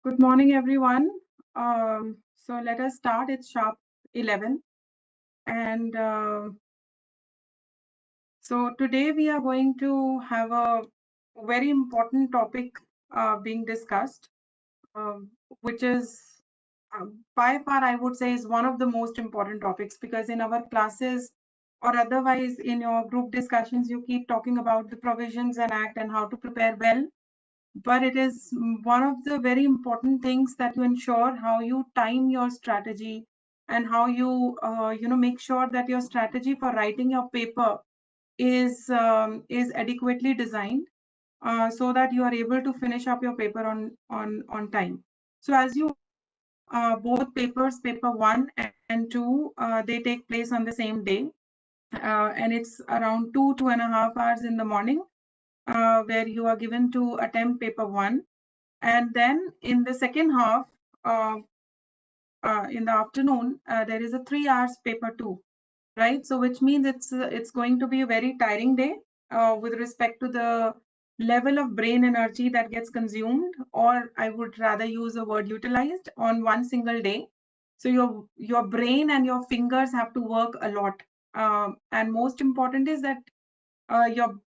Good morning, everyone. So let us start. It's sharp 11. And so today we are going to have a very important topic being discussed, which is by far, I would say, is one of the most important topics because in our classes or otherwise in your group discussions, you keep talking about the provisions and act and how to prepare well. But it is one of the very important things that you ensure how you time your strategy and how you make sure that your strategy for writing your paper is adequately designed so that you are able to finish up your paper on time. So as you both papers, paper 1 and 2, they take place on the same day, and it's around 2.5 hours in the morning where you are given to attempt paper 1. And then in the second half, uh, in the afternoon, there is a 3 hours paper 2, right? So which means it's going to be a very tiring day with respect to the level of brain energy that gets consumed, or I would rather use the word utilized on one single day. So your brain and your fingers have to work a lot. And most important is that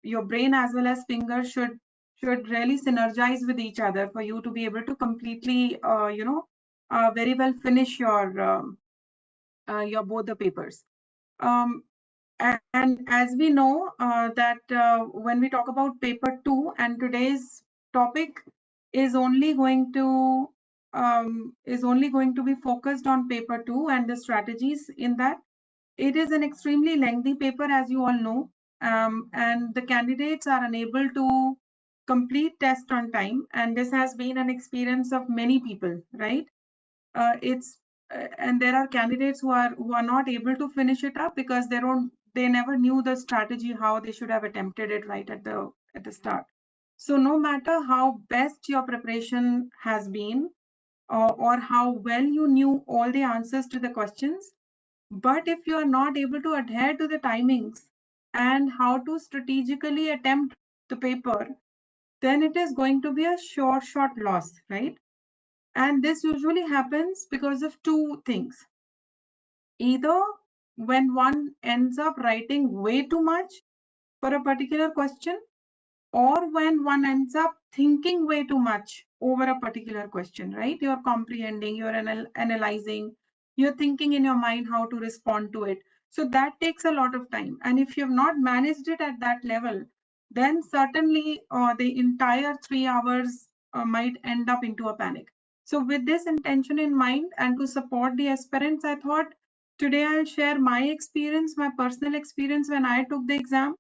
your brain as well as fingers should really synergize with each other for you to be able to completely very well finish your both the papers. um, and as we know that when we talk about paper 2, and today's topic is only going to be focused on paper 2 and the strategies in that. It is an extremely lengthy paper, as you all know, and the candidates are unable to complete test on time. And this has been an experience of many people, right? It's And there are candidates who are not able to finish it up because they never knew the strategy how they should have attempted it right at the start. So no matter how best your preparation has been, or how well you knew all the answers to the questions, but if you are not able to adhere to the timings and how to strategically attempt the paper, then it is going to be a short loss, right? And this usually happens because of two things. Either when one ends up writing way too much for a particular question, or when one ends up thinking way too much over a particular question, right? You're comprehending, you're analyzing, you're thinking in your mind how to respond to it. So that takes a lot of time. And if you've not managed it at that level, then certainly the entire 3 hours might end up into a panic. So with this intention in mind and to support the aspirants, I thought today I'll share my experience, my personal experience when I took the exam,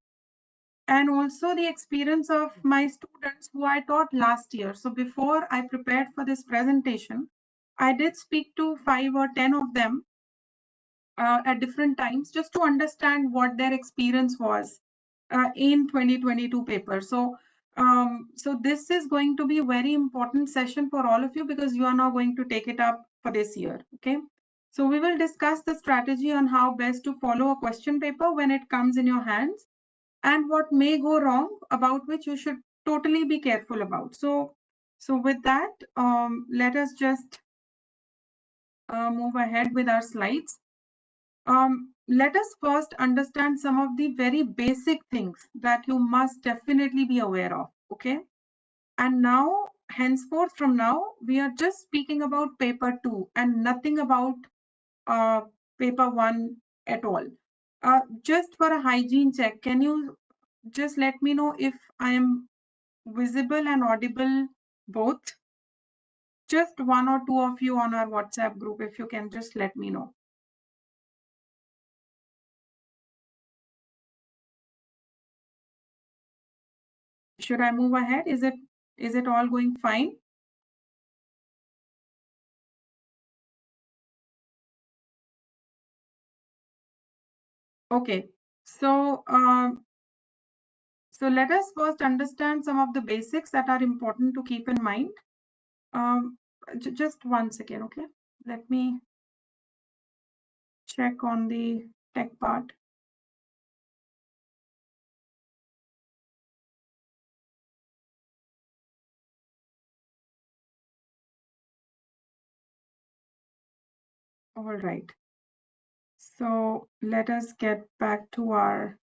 and also the experience of my students who I taught last year. So before I prepared for this presentation, I did speak to 5 or 10 of them at different times just to understand what their experience was in 2022 paper. So this is going to be a very important session for all of you because you are now going to take it up for this year. Okay. So we will discuss the strategy on how best to follow a question paper when it comes in your hands, and what may go wrong, about which you should totally be careful about. So with that, let us just move ahead with our slides. Let us first understand some of the very basic things that you must definitely be aware of, okay? And now, henceforth from now, we are just speaking about paper 2 and nothing about uh, paper 1 at all. Just for a hygiene check, can you just let me know if I am visible and audible both? Just one or two of you on our WhatsApp group, if you can just let me know. Should I move ahead? Is it all going fine? Okay, so so let us first understand some of the basics that are important to keep in mind. Just 1 second, okay? Let me check on the tech part. All right. So let us get back to our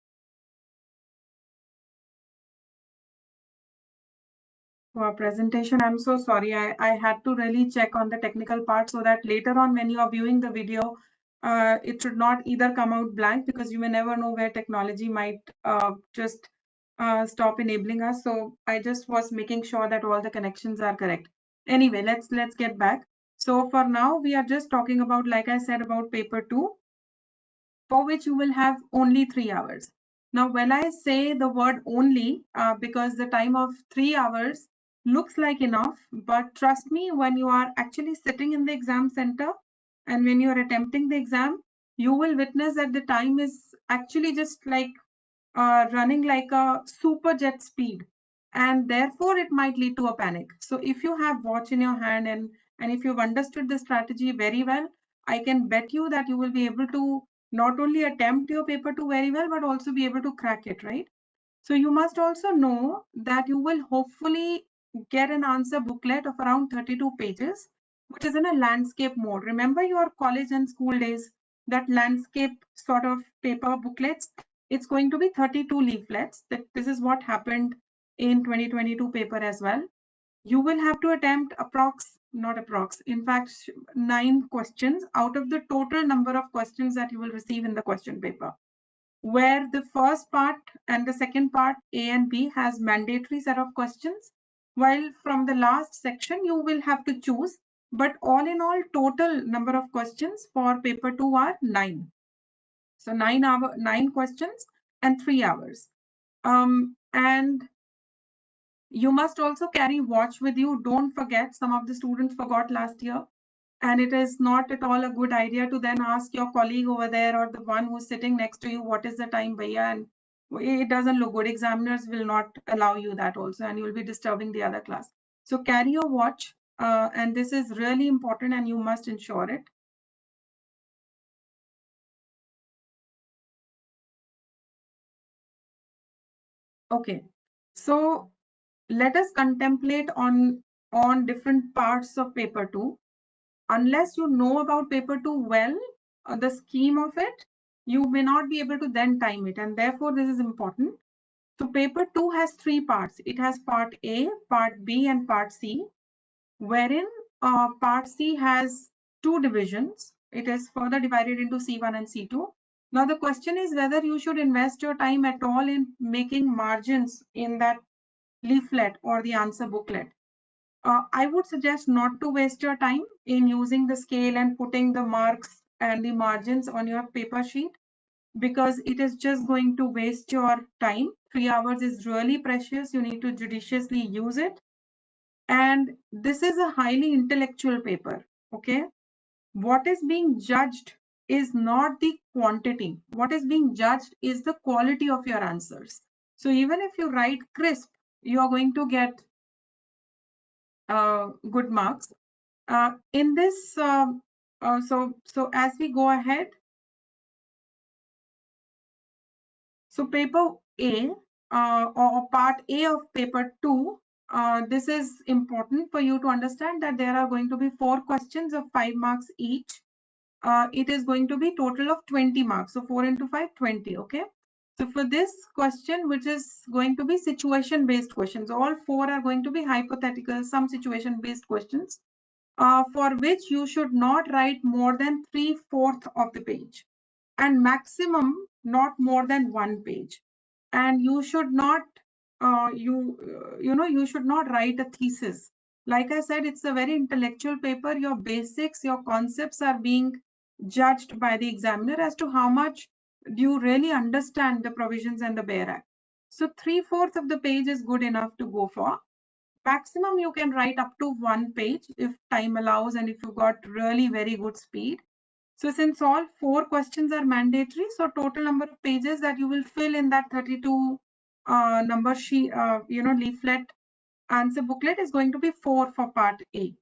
presentation. I'm so sorry. I had to really check on the technical part so that later on when you are viewing the video, it should not either come out blank, because you may never know where technology might just stop enabling us. So I just was making sure that all the connections are correct. Anyway, let's get back. So for now, we are just talking about, like I said, about paper 2, for which you will have only 3 hours. Now, when I say the word only, because the time of 3 hours looks like enough, but trust me, when you are actually sitting in the exam center and when you are attempting the exam, you will witness that the time is actually just like running like a super jet speed, and therefore it might lead to a panic. So if you have watch in your hand and if you've understood the strategy very well, I can bet you that you will be able to not only attempt your paper 2 very well, but also be able to crack it, right? So you must also know that you will hopefully get an answer booklet of around 32 pages, which is in a landscape mode. Remember your college and school days, that landscape sort of paper booklets? It's going to be 32 leaflets. This is what happened in 2022 paper as well. You will have to attempt not approx, in fact, 9 questions out of the total number of questions that you will receive in the question paper, where the first part and the second part, A and B, has mandatory set of questions, while from the last section you will have to choose. But all in all, total number of questions for paper 2 are 9. So 9 questions and 3 hours. And you must also carry watch with you. Don't forget, some of the students forgot last year. And it is not at all a good idea to then ask your colleague over there or the one who's sitting next to you, what is the time, bhaiya? And it doesn't look good. Examiners will not allow you that also, and you will be disturbing the other class. So carry your watch, and this is really important and you must ensure it. Okay, so let us contemplate on different parts of paper 2. Unless you know about paper 2 well, the scheme of it, you may not be able to then time it, and therefore this is important. So paper 2 has 3 parts. It has part A, part B, and part C, wherein part C has 2 divisions. It is further divided into C1 and C2. Now the question is whether you should invest your time at all in making margins in that leaflet or the answer booklet. I would suggest not to waste your time in using the scale and putting the marks and the margins on your paper sheet, because it is just going to waste your time. 3 hours is really precious. You need to judiciously use it. And this is a highly intellectual paper, okay? What is being judged is not the quantity. What is being judged is the quality of your answers. So even if you write crisp, you are going to get good marks. In this, so as we go ahead, so paper A, or part A of paper 2, this is important for you to understand that there are going to be 4 questions of 5 marks each. It is going to be total of 20 marks. So 4 into 5, 20, okay? So for this question, which is going to be situation-based questions, all 4 are going to be hypothetical, some situation-based questions, for which you should not write more than 3/4 of the page, and maximum not more than 1 page. And you should not, you should not write a thesis. Like I said, it's a very intellectual paper. Your basics, your concepts are being judged by the examiner as to how much do you really understand the provisions and the Bare Act. So 3/4 of the page is good enough to go for. Maximum you can write up to 1 page if time allows and if you got really very good speed. So since all 4 questions are mandatory, so total number of pages that you will fill in that 32 number sheet, leaflet answer booklet is going to be 4 for part A.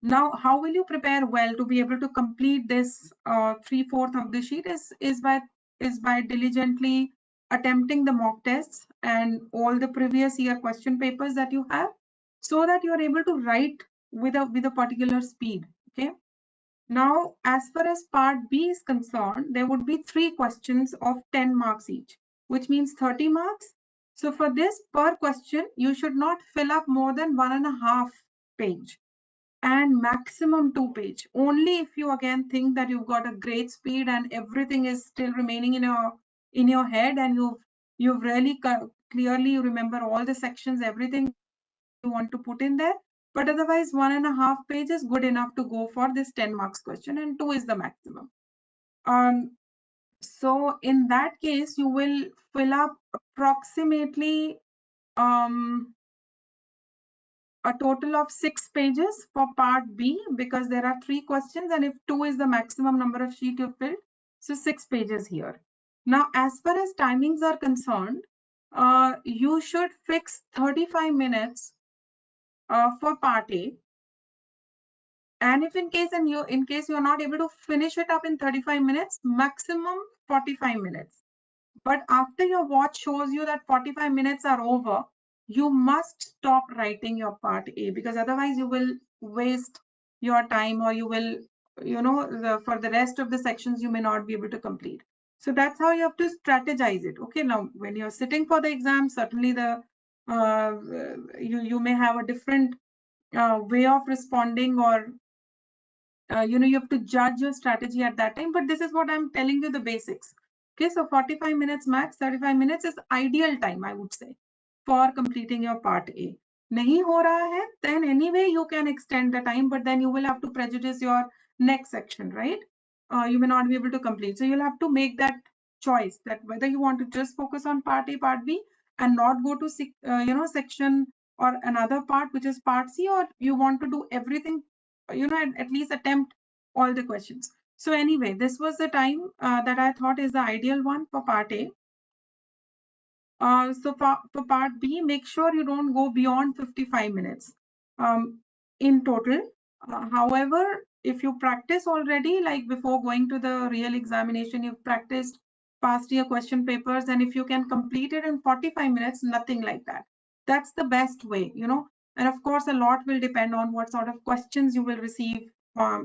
Now, how will you prepare well to be able to complete this 3/4 of the sheet is by diligently attempting the mock tests and all the previous year question papers that you have, so that you are able to write with a particular speed. Okay. Now, as far as part B is concerned, there would be 3 questions of 10 marks each, which means 30 marks. So for this, per question, you should not fill up more than 1.5 page and maximum 2 page. Only if you again think that you've got a great speed and everything is still remaining in your head, and you've really clearly remember all the sections, everything you want to put in there. But otherwise, 1.5 page is good enough to go for this 10 marks question, and 2 is the maximum. So in that case, you will fill up approximately a total of 6 pages for part B, because there are 3 questions, and if 2 is the maximum number of sheet you filled, so 6 pages here. Now, as far as timings are concerned, you should fix 35 minutes for part A. And if in case you're not able to finish it up in 35 minutes, maximum 45 minutes. But after your watch shows you that 45 minutes are over, you must stop writing your part A, because otherwise you will waste your time, or you will, for the rest of the sections, you may not be able to complete. So that's how you have to strategize it. Okay, now when you're sitting for the exam, certainly you may have a different way of responding, or you have to judge your strategy at that time, but this is what I'm telling you, the basics. Okay, so 45 minutes max, 35 minutes is ideal time, I would say, for completing your part A. Nahi ho raha hai, then anyway you can extend the time, but then you will have to prejudice your next section, right? You may not be able to complete, so you'll have to make that choice, that whether you want to just focus on part A, part B, and not go to section or another part, which is part C, or you want to do everything, at least attempt all the questions. So anyway, this was the time that I thought is the ideal one for part A. So for part B, make sure you don't go beyond 55 minutes in total. However, if you practice already, like before going to the real examination, you've practiced past year question papers, and if you can complete it in 45 minutes, nothing like that. That's the best way, And of course, a lot will depend on what sort of questions you will receive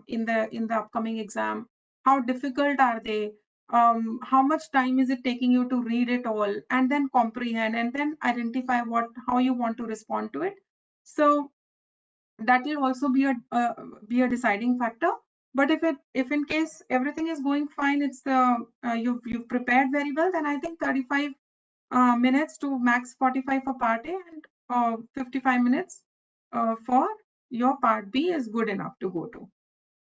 in the upcoming exam. How difficult are they? How much time is it taking you to read it all, and then comprehend, and then identify how you want to respond to it. So that will also be a deciding factor. But if in case everything is going fine, it's you've prepared very well, then I think 35 minutes to max 45 for part A, and 55 minutes for your part B is good enough to go to.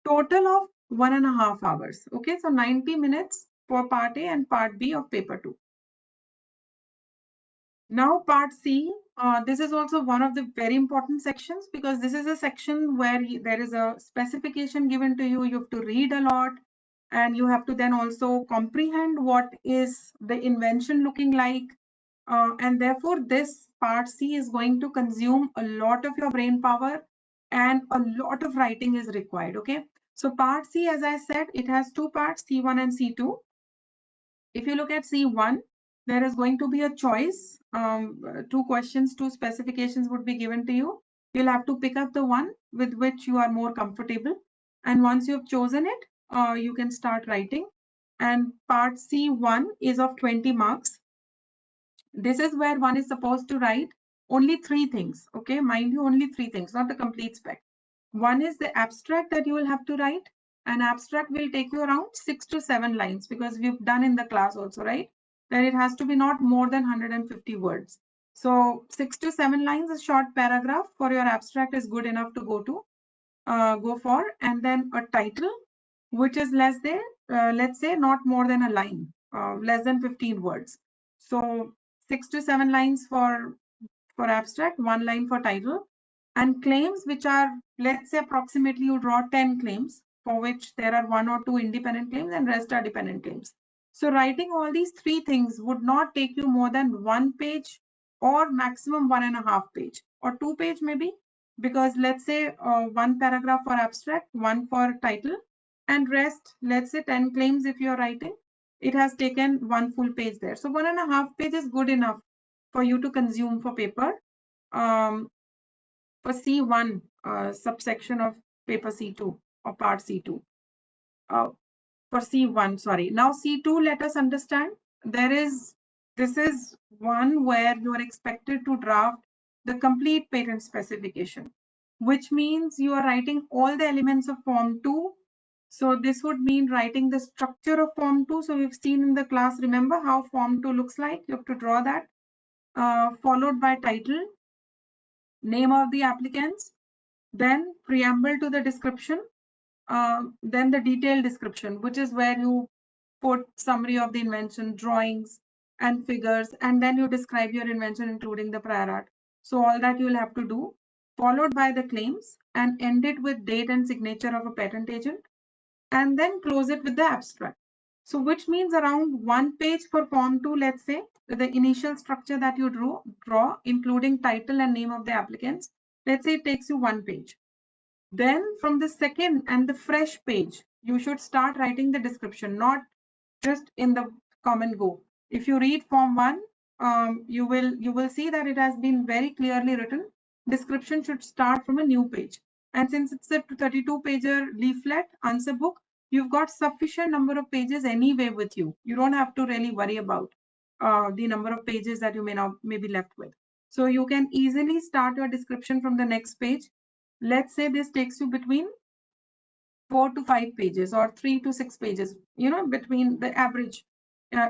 Total of 1.5 hours. Okay, so 90 minutes for part A and part B of paper 2. Now part C, this is also one of the very important sections, because this is a section where there is a specification given to you. You have to read a lot, and you have to then also comprehend what is the invention looking like. And therefore, this part C is going to consume a lot of your brain power, and a lot of writing is required. Okay, so part C, as I said, it has 2 parts, C1 and C2. If you look at C1, there is going to be a choice. 2 questions, 2 specifications would be given to you. You'll have to pick up the one with which you are more comfortable. And once you've chosen it, you can start writing. And part C1 is of 20 marks. This is where one is supposed to write only 3 things. Okay, mind you, only 3 things, not the complete spec. One is the abstract that you will have to write. An abstract will take you around 6 to 7 lines, because we've done in the class also, right? Then it has to be not more than 150 words. So 6 to 7 lines, a short paragraph for your abstract is good enough to go for. And then a title, which is less than, let's say, not more than a line, less than 15 words. So 6 to 7 lines for abstract, 1 line for title. And claims, which are, let's say, approximately you draw 10 claims, for which there are 1 or 2 independent claims and rest are dependent claims. So writing all these 3 things would not take you more than 1 page, or maximum 1.5 page, or 2 page maybe, because let's say 1 paragraph for abstract, 1 for title, and rest, let's say 10 claims if you're writing, it has taken 1 full page there. So 1.5 page is good enough for you to consume for paper. For C1 subsection of paper C2 or part C2. for C1, sorry. Now C2, let us understand. This is one where you are expected to draft the complete patent specification, which means you are writing all the elements of Form 2. So this would mean writing the structure of Form 2. So we've seen in the class, remember how Form 2 looks like? You have to draw that, followed by title, name of the applicants, then preamble to the description, then the detailed description, which is where you put summary of the invention, drawings and figures, and then you describe your invention, including the prior art. So all that you will have to do, followed by the claims, and end it with date and signature of a patent agent, and then close it with the abstract. So which means around 1 page for Form 2, let's say, the initial structure that you draw, including title and name of the applicants, let's say it takes you 1 page. Then from the second and the fresh page, you should start writing the description, not just in the common go. If you read Form 1, you will see that it has been very clearly written. Description should start from a new page. And since it's a 32-pager leaflet answer book, you've got sufficient number of pages anyway with you. You don't have to really worry about the number of pages that you may be left with. So you can easily start your description from the next page. Let's say this takes you between 4 to 5 pages or 3 to 6 pages, between the average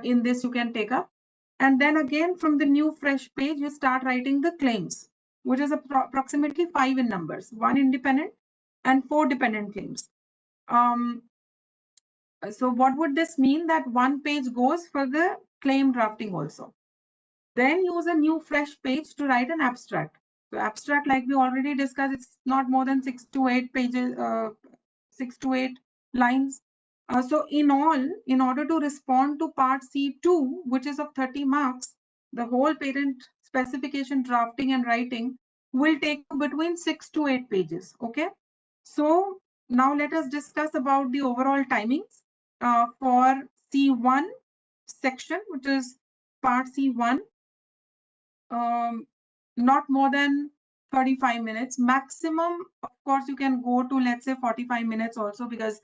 in this you can take up. And then again, from the new fresh page, you start writing the claims, which is approximately 5 in numbers, 1 independent and 4 dependent claims. So what would this mean? That 1 page goes for the claim drafting also. Then use a new fresh page to write an abstract. So abstract, like we already discussed, it's not more than 6 to 8 pages, 6 to 8 lines. So in all, in order to respond to part C2, which is of 30 marks, the whole patent specification drafting and writing will take between 6 to 8 pages. Okay. So now let us discuss about the overall timings for C1 section, which is part C1. Not more than 35 minutes maximum. Of course, you can go to, let's say, 45 minutes also, because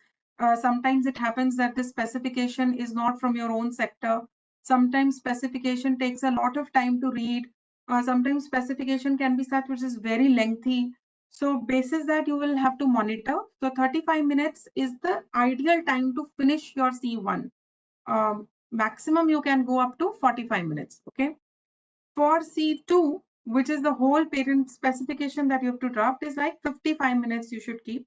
sometimes it happens that the specification is not from your own sector. Sometimes specification takes a lot of time to read. Sometimes specification can be such which is very lengthy. So basis that you will have to monitor. So 35 minutes is the ideal time to finish your C1. Maximum you can go up to 45 minutes. Okay. For C2, which is the whole patent specification that you have to draft, is like 55 minutes you should keep.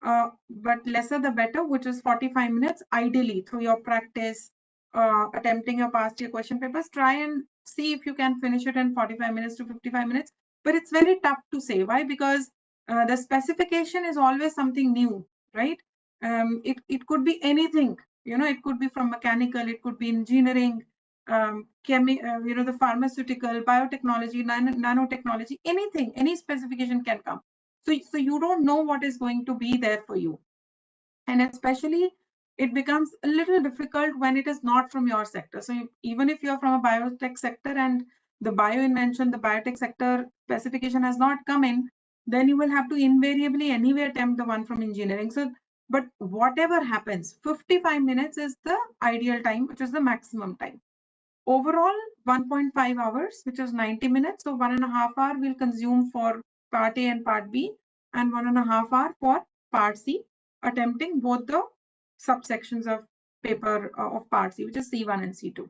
But lesser the better, which is 45 minutes, ideally through your practice, attempting your past year question papers. Try and see if you can finish it in 45 minutes to 55 minutes. But it's very tough to say. Why? Because the specification is always something new, right? It could be anything. It could be from mechanical, it could be engineering, the pharmaceutical, biotechnology, nanotechnology, anything, any specification can come. So you don't know what is going to be there for you. And especially it becomes a little difficult when it is not from your sector. So even if you're from a biotech sector and the bio invention, the biotech sector specification has not come in, then you will have to invariably anyway attempt the one from engineering. So, but whatever happens, 55 minutes is the ideal time, which is the maximum time. Overall, 1.5 hours, which is 90 minutes. So 1.5 hours will consume for part A and part B, and 1.5 hours for part C, attempting both the subsections of paper of part C, which is C1 and C2.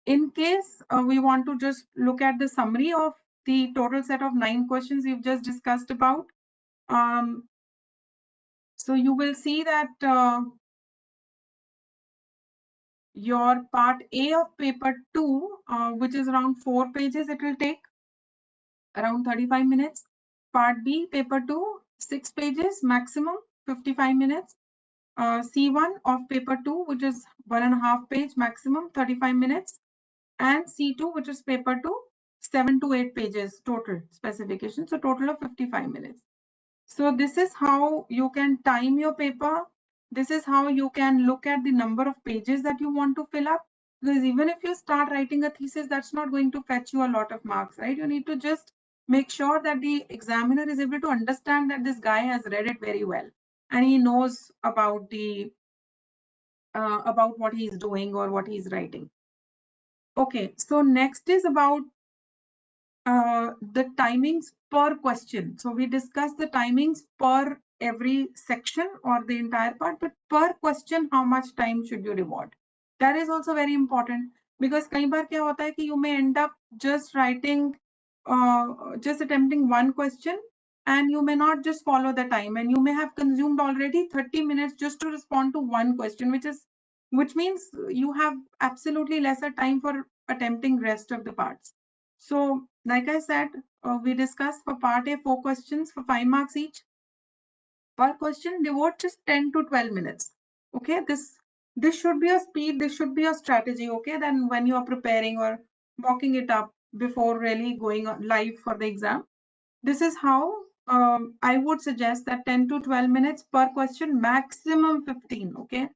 In case we want to just look at the summary of the total set of 9 questions we've just discussed about. So you will see that your part A of paper 2, which is around 4 pages, it will take around 35 minutes. Part B, paper 2, 6 pages, maximum 55 minutes. C1 of paper 2, which is 1.5 page, maximum 35 minutes. And C2, which is paper 2, 7 to 8 pages total specification. So total of 55 minutes. So this is how you can time your paper. This is how you can look at the number of pages that you want to fill up. Because even if you start writing a thesis, that's not going to fetch you a lot of marks, right? You need to just make sure that the examiner is able to understand that this guy has read it very well. and he knows about the about what he's doing or what he's writing. Okay, so next is about the timings per question. So we discussed the timings per every section or the entire part, but per question, how much time should you reward? That is also very important, because कई बार क्या होता है कि you may end up just writing, just attempting one question, and you may not just follow the time, and you may have consumed already 30 minutes just to respond to one question, which means you have absolutely lesser time for attempting rest of the parts. So, like I said, we discussed for part A 4 questions for 5 marks each. Per question, devote just 10 to 12 minutes. Okay, this should be a speed, this should be a strategy. Okay, then when you are preparing or mocking it up before really going live for the exam, this is how I would suggest that 10 to 12 minutes per question, maximum 15. Okay,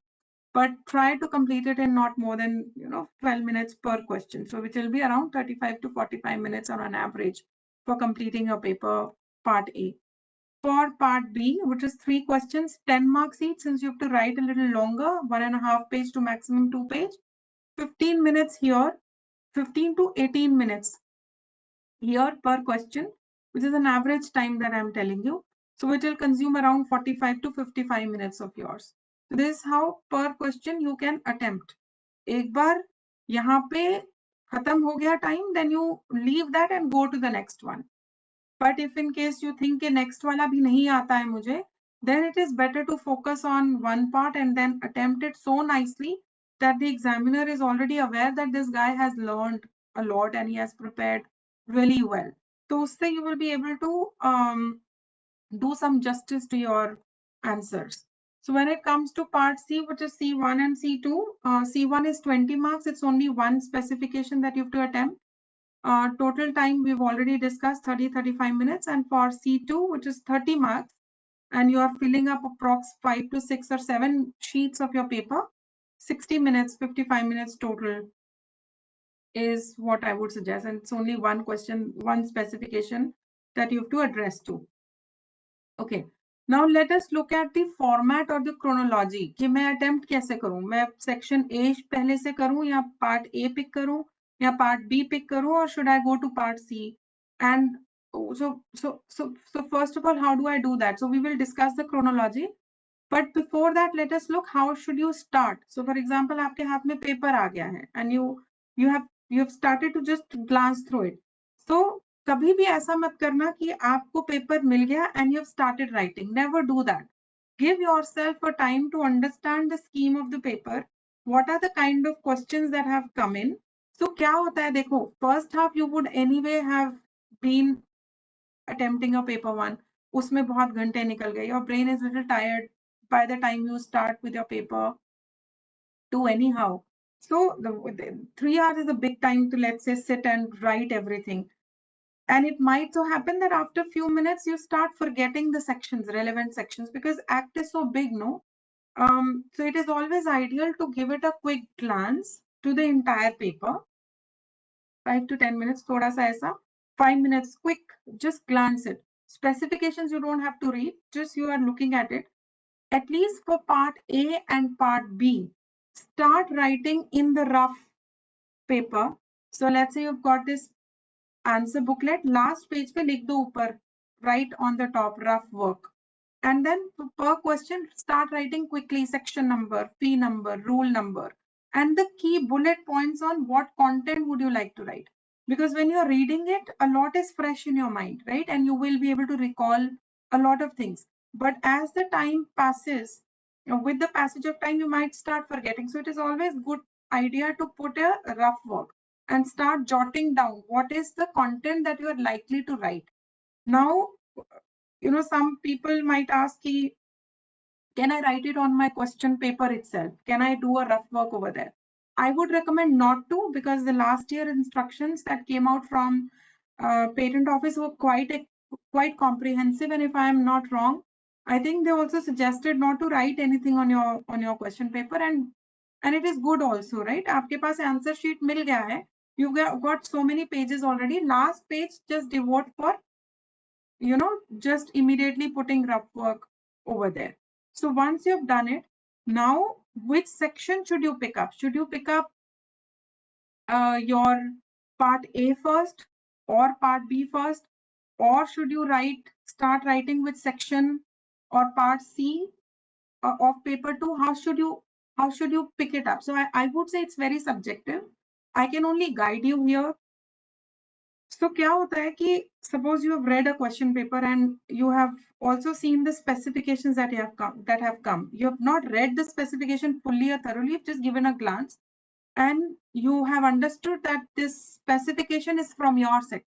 but try to complete it in not more than 12 minutes per question, so which will be around 35 to 45 minutes on an average for completing your paper part A. For part B, which is 3 questions, 10 marks each, since you have to write a little longer, 1.5 page to maximum 2 page, 15 minutes here, 15 to 18 minutes here per question, which is an average time that I'm telling you. So it will consume around 45 to 55 minutes of yours. So this is how per question you can attempt. एक बार यहाँ पे खत्म हो गया time, then you leave that and go to the next one. But if in case you think कि next वाला भी नहीं आता है मुझे, then it is better to focus on one part and then attempt it so nicely that the examiner is already aware that this guy has learned a lot and he has prepared really well. So उससे you will be able to do some justice to your answers. So when it comes to part C, which is C1 and C2, C1 is 20 marks. It's only one specification that you have to attempt. Total time we've already discussed 30-35 minutes, and for C2, which is 30 marks, and you are filling up approx 5 to 6 or 7 sheets of your paper, 60 minutes, 55 minutes total is what I would suggest, and it's only one question, one specification that you have to address to. Okay, now let us look at the format or the chronology कि मैं attempt कैसे करूं, मैं section A पहले से करूं या part A pick करूं या part B pick करूं, or should I go to part C? And so first of all, how do I do that? So we will discuss the chronology, but before that, let us look how should you start. So for example, आपके हाथ में paper आ गया है and you have started to just glance through it. So कभी भी ऐसा मत करना कि आपको पेपर मिल गया and you have started writing. Never do that. Give yourself a time to understand the scheme of the paper. What are the kind of questions that have come in? So क्या होता है, देखो, first half you would anyway have been attempting a paper one. उसमें बहुत घंटे निकल गए. Your brain is a little tired by the time you start with your paper two anyhow. So the 3 hours is a big time to, let's say, sit and write everything. And it might so happen that after a few minutes, you start forgetting the sections, relevant sections, because act is so big, no? So it is always ideal to give it a quick glance to the entire paper. 5 to 10 minutes, thoda sa aisa. 5 minutes, quick, just glance it. Specifications you don't have to read, just you are looking at it. At least for part A and part B, start writing in the rough paper. So let's say you've got this answer booklet, last page पे लिख दो ऊपर, write on the top, rough work. And then per question, start writing quickly, section number, fee number, rule number, and the key bullet points on what content would you like to write. Because when you're reading it, a lot is fresh in your mind, right? And you will be able to recall a lot of things. But as the time passes, with the passage of time, you might start forgetting. So it is always good idea to put a rough work and start jotting down what is the content that you are likely to write. Now, some people might ask, can I write it on my question paper itself? Can I do a rough work over there? I would recommend not to, because the last year instructions that came out from patent office were quite comprehensive. And if I am not wrong, I think they also suggested not to write anything on your question paper, and it is good also, right? आपके पास answer sheet मिल गया है. You got so many pages already. Last page just devote for, just immediately putting rough work over there. So once you've done it, now which section should you pick up? Should you pick up your part A first or part B first? Or should you start writing with section or part C of paper 2? How should you pick it up? So I would say it's very subjective. I can only guide you here. So क्या होता है कि suppose you have read a question paper and you have also seen the specifications that have come. You have not read the specification fully or thoroughly, you've just given a glance and you have understood that this specification is from your sector.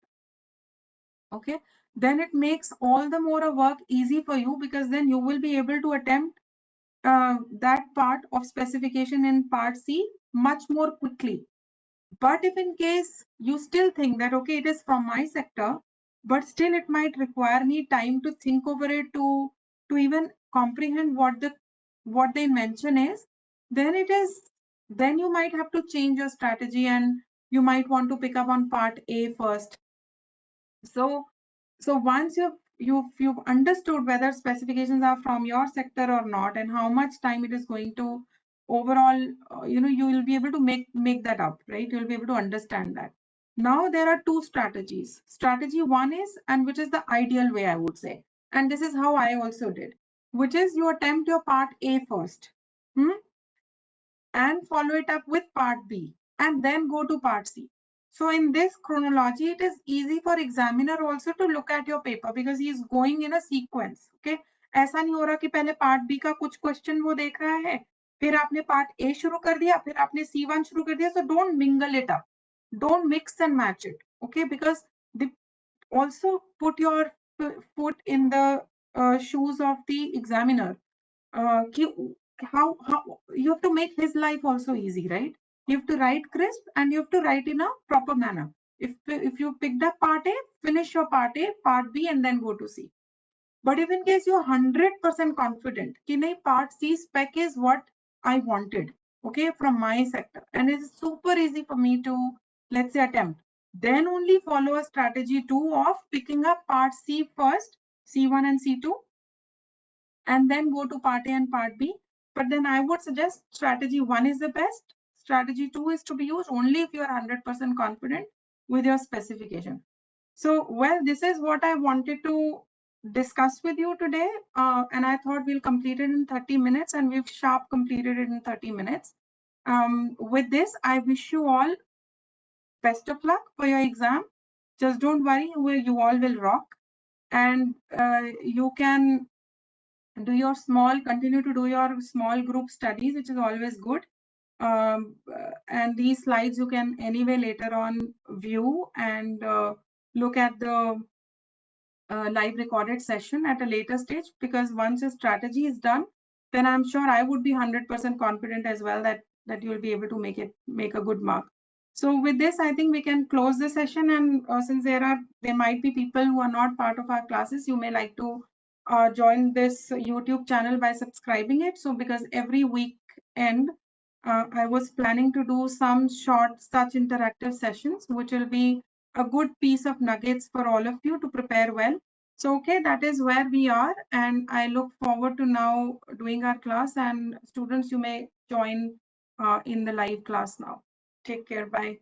Okay, then it makes all the more a work easy for you, because then you will be able to attempt that part of specification in part C much more quickly. But if in case you still think that, okay, it is from my sector, but still it might require me time to think over it, to even comprehend what the invention is, then you might have to change your strategy and you might want to pick up on part A first. So once you've understood whether specifications are from your sector or not, and how much time it is going to overall, you will be able to make that up, right? You'll be able to understand that. Now there are two strategies. Strategy one is, and which is the ideal way, I would say, and this is how I also did, which is you attempt your part A first, and follow it up with part B, and then go to part C. So in this chronology, it is easy for examiner also to look at your paper, because he is going in a sequence. Okay, ऐसा नहीं हो रहा कि पहले part B का कुछ question वो देख रहा है, फिर आपने part A शुरू कर दिया, फिर आपने C1 शुरू कर दिया. So don't mingle it up, don't mix and match it. Okay, because also put your foot in the shoes of the examiner. How you have to make his life also easy, right? You have to write crisp and you have to write in a proper manner. If you picked up part A, finish your part A, part B, and then go to C. But if in case you're 100% confident that part C spec is what I wanted, okay, from my sector, and it's super easy for me to, let's say, attempt, then only follow a strategy 2 of picking up part C first, C1 and C2, and then go to part A and part B. But then I would suggest strategy 1 is the best. Strategy 2 is to be used only if you are 100% confident with your specification. So, well, this is what I wanted to discuss with you today. And I thought we'll complete it in 30 minutes, and we've sharp completed it in 30 minutes. With this, I wish you all best of luck for your exam. Just don't worry, you all will rock. And you can continue to do your small group studies, which is always good. And these slides you can anyway later on view and look at the live recorded session at a later stage, because once your strategy is done, then I'm sure I would be 100% confident as well that you will be able to make a good mark. So with this, I think we can close the session. And since there might be people who are not part of our classes, you may like to join this YouTube channel by subscribing it. So because every weekend, I was planning to do some short such interactive sessions, which will be a good piece of nuggets for all of you to prepare well. So, okay, that is where we are. And I look forward to now doing our class, and students, you may join in the live class now. Take care. Bye.